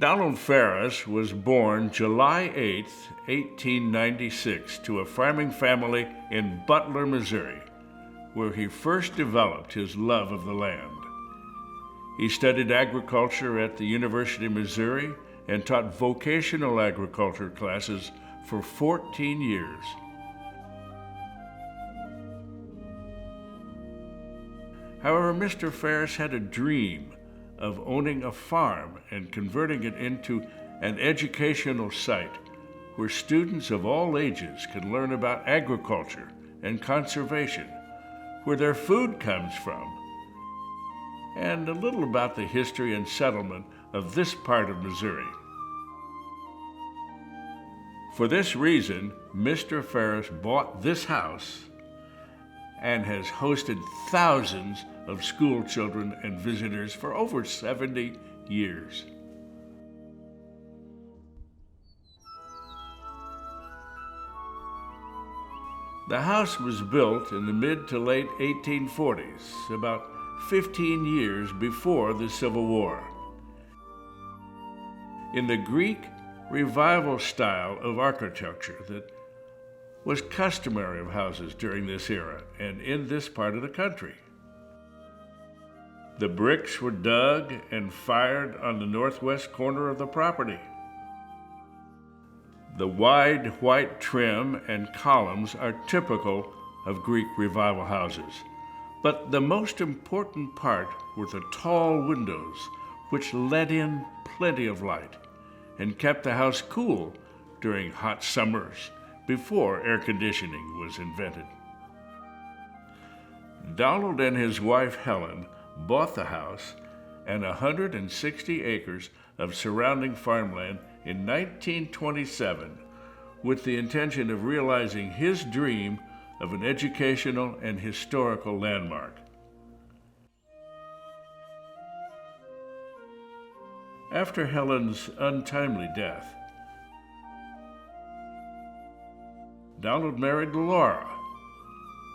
Donald Pharis was born July 8, 1896, to a farming family in Butler, Missouri, where he first developed his love of the land. He studied agriculture at the University of Missouri and taught vocational agriculture classes for 14 years. However, Mr. Pharis had a dream of owning a farm and converting it into an educational site where students of all ages could learn about agriculture and conservation, where their food comes from, and a little about the history and settlement of this part of Missouri. For this reason, Mr. Pharis bought this house and has hosted thousands of school children and visitors for over 70 years. The house was built in the mid to late 1840s, about 15 years before the Civil War. In the Greek Revival style of architecture that was customary of houses during this era and in this part of the country. The bricks were dug and fired on the northwest corner of the property. The wide white trim and columns are typical of Greek Revival houses, but the most important part were the tall windows, which let in plenty of light and kept the house cool during hot summers before air conditioning was invented. Donald and his wife Helen bought the house and 160 acres of surrounding farmland in 1927 with the intention of realizing his dream of an educational and historical landmark. After Helen's untimely death, Donald married Laura,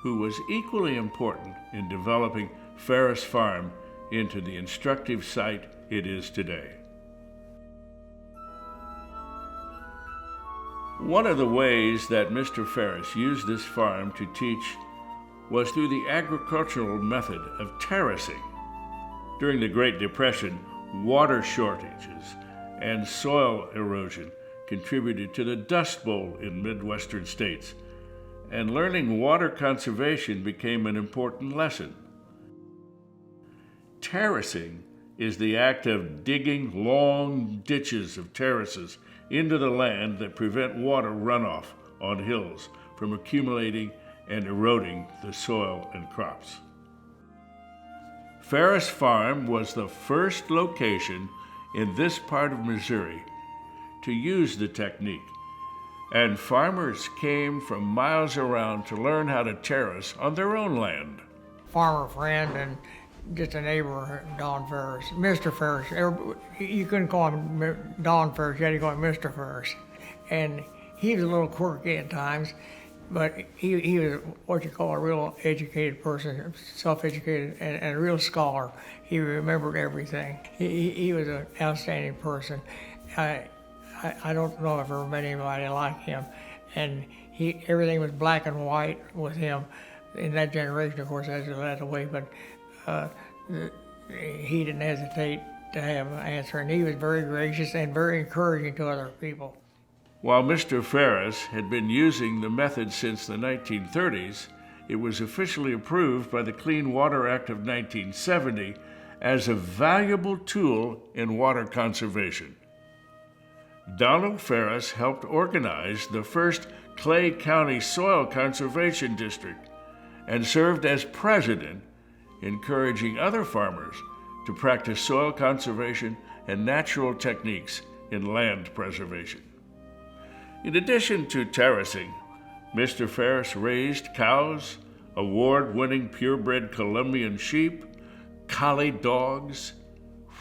who was equally important in developing Pharis Farm into the instructive site it is today. One of the ways that Mr. Pharis used this farm to teach was through the agricultural method of terracing. During the Great Depression, water shortages and soil erosion contributed to the Dust Bowl in Midwestern states, and learning water conservation became an important lesson. Terracing is the act of digging long ditches of terraces into the land that prevent water runoff on hills from accumulating and eroding the soil and crops. Pharis Farm was the first location in this part of Missouri to use the technique, and farmers came from miles around to learn how to terrace on their own land. Farmer friend and just a neighbor, Don Pharis, Mr. Pharis. You couldn't call him Don Pharis, you had to call him Mr. Pharis. And he was a little quirky at times, but he was what you call a real educated person, self-educated, and a real scholar. He remembered everything. He was an outstanding person. I don't know if I've ever met anybody like him. And everything was black and white with him. In that generation, of course, that's the way, but he didn't hesitate to have an answer, and he was very gracious and very encouraging to other people. While Mr. Pharis had been using the method since the 1930s, it was officially approved by the Clean Water Act of 1970 as a valuable tool in water conservation. Donald Pharis helped organize the first Clay County Soil Conservation District and served as president, encouraging other farmers to practice soil conservation and natural techniques in land preservation. In addition to terracing, Mr. Pharis raised cows, award-winning purebred Colombian sheep, collie dogs,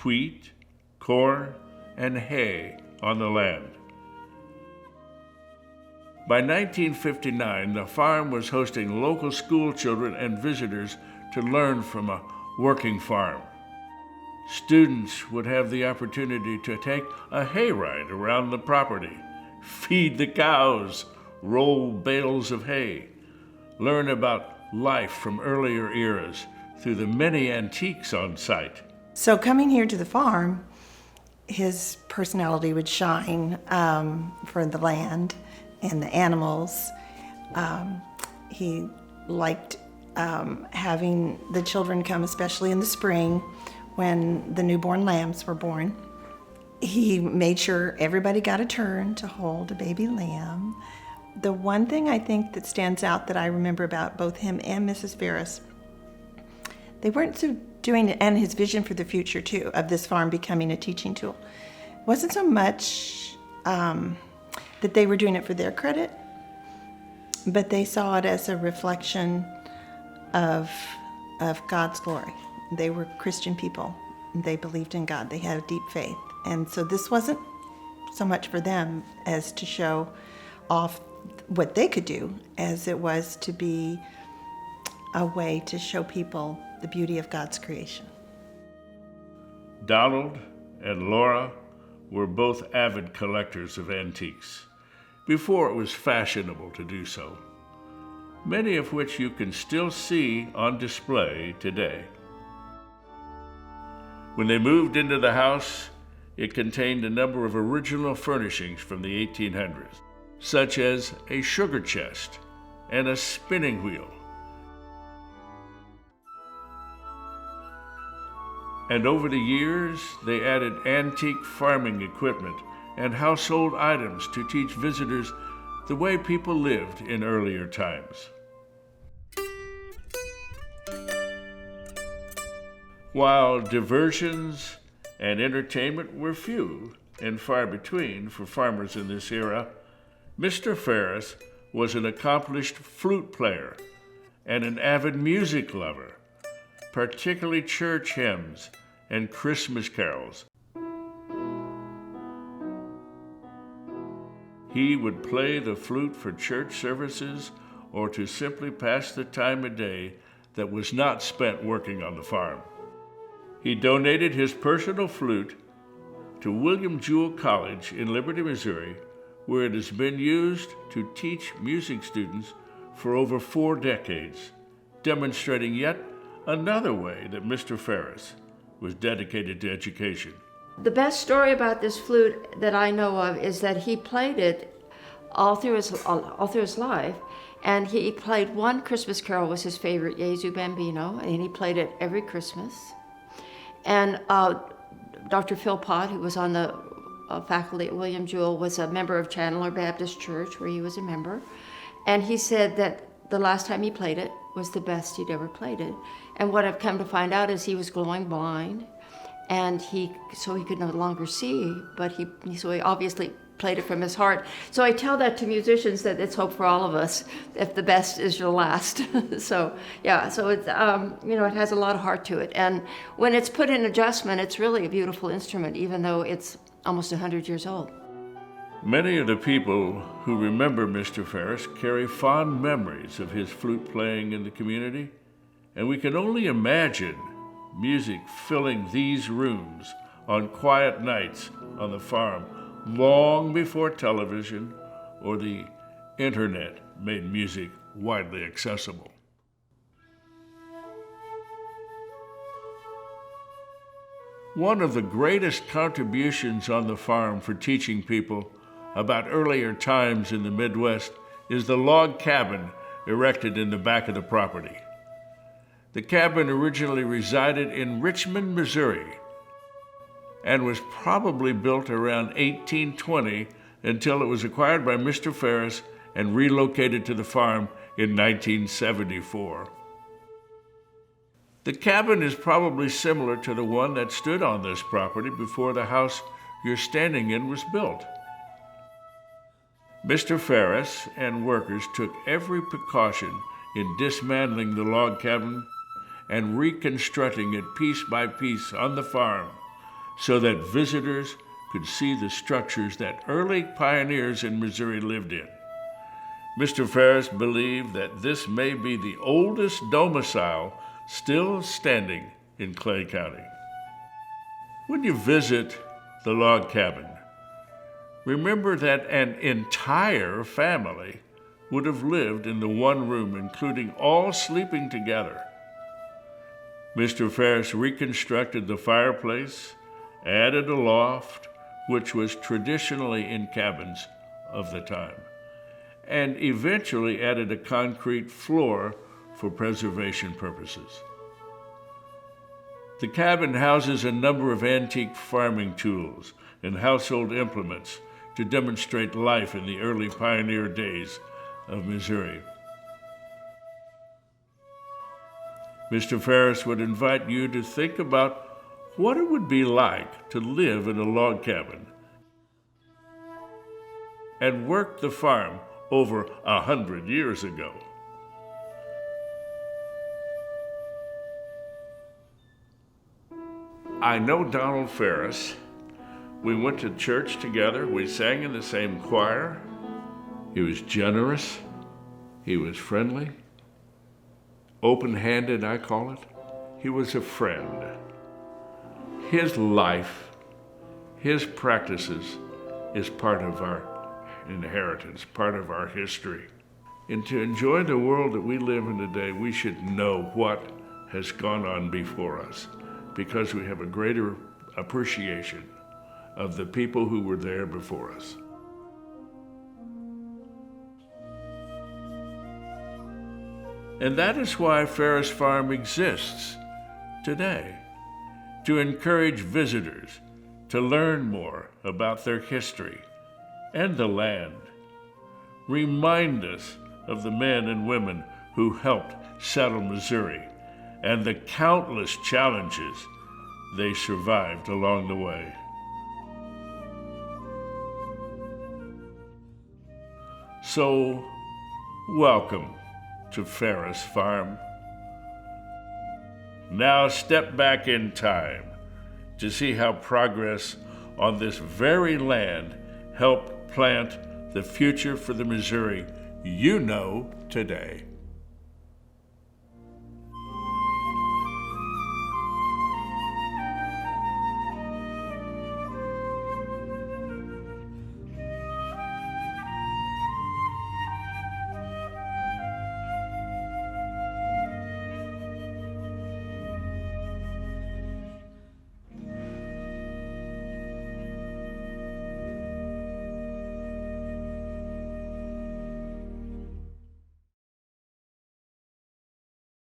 wheat, corn, and hay on the land. By 1959, the farm was hosting local school children and visitors to learn from a working farm. Students would have the opportunity to take a hayride around the property, feed the cows, roll bales of hay, learn about life from earlier eras through the many antiques on site. So coming here to the farm, his personality would shine for the land and the animals. He liked having the children come, especially in the spring when the newborn lambs were born. He made sure everybody got a turn to hold a baby lamb. The one thing I think that stands out that I remember about both him and Mrs. Pharis, they weren't so doing it, and his vision for the future too, of this farm becoming a teaching tool. It wasn't so much that they were doing it for their credit, but they saw it as a reflection of God's glory. They were Christian people. They believed in God. They had a deep faith. And so this wasn't so much for them as to show off what they could do, as it was to be a way to show people the beauty of God's creation. Donald and Laura were both avid collectors of antiques, before it was fashionable to do so, many of which you can still see on display today. When they moved into the house, it contained a number of original furnishings from the 1800s, such as a sugar chest and a spinning wheel. And over the years, they added antique farming equipment and household items to teach visitors the way people lived in earlier times. While diversions and entertainment were few and far between for farmers in this era, Mr. Pharis was an accomplished flute player and an avid music lover, particularly church hymns and Christmas carols. He would play the flute for church services or to simply pass the time of day that was not spent working on the farm. He donated his personal flute to William Jewell College in Liberty, Missouri, where it has been used to teach music students for over 4 decades, demonstrating yet another way that Mr. Pharis was dedicated to education. The best story about this flute that I know of is that he played it all through his life, and he played one Christmas carol was his favorite, Jesu Bambino, and he played it every Christmas. And Dr. Philpott, who was on the faculty at William Jewell, was a member of Chandler Baptist Church, where he was a member, and he said that the last time he played it was the best he'd ever played it. And what I've come to find out is he was going blind, and so he could no longer see, but so he obviously played it from his heart. So I tell that to musicians, that it's hope for all of us, if the best is your last. So yeah, so it's, it has a lot of heart to it. And when it's put in adjustment, it's really a beautiful instrument, even though it's almost 100 years old. Many of the people who remember Mr. Pharis carry fond memories of his flute playing in the community, and we can only imagine music filling these rooms on quiet nights on the farm long before television or the internet made music widely accessible. One of the greatest contributions on the farm for teaching people about earlier times in the Midwest is the log cabin erected in the back of the property. The cabin originally resided in Richmond, Missouri, and was probably built around 1820 until it was acquired by Mr. Pharis and relocated to the farm in 1974. The cabin is probably similar to the one that stood on this property before the house you're standing in was built. Mr. Pharis and workers took every precaution in dismantling the log cabin and reconstructing it piece by piece on the farm so that visitors could see the structures that early pioneers in Missouri lived in. Mr. Pharis believed that this may be the oldest domicile still standing in Clay County. When you visit the log cabin, remember that an entire family would have lived in the one room, including all sleeping together. Mr. Pharis reconstructed the fireplace, added a loft, which was traditionally in cabins of the time, and eventually added a concrete floor for preservation purposes. The cabin houses a number of antique farming tools and household implements to demonstrate life in the early pioneer days of Missouri. Mr. Pharis would invite you to think about what it would be like to live in a log cabin and work the farm over 100 years ago. I know Donald Pharis. We went to church together. We sang in the same choir. He was generous. He was friendly. Open-handed, I call it. He was a friend. His life, his practices is part of our inheritance, part of our history. And to enjoy the world that we live in today, we should know what has gone on before us, because we have a greater appreciation of the people who were there before us. And that is why Pharis Farm exists today, to encourage visitors to learn more about their history and the land. Remind us of the men and women who helped settle Missouri and the countless challenges they survived along the way. So, welcome to Pharis Farm. Now step back in time to see how progress on this very land helped plant the future for the Missouri you know today.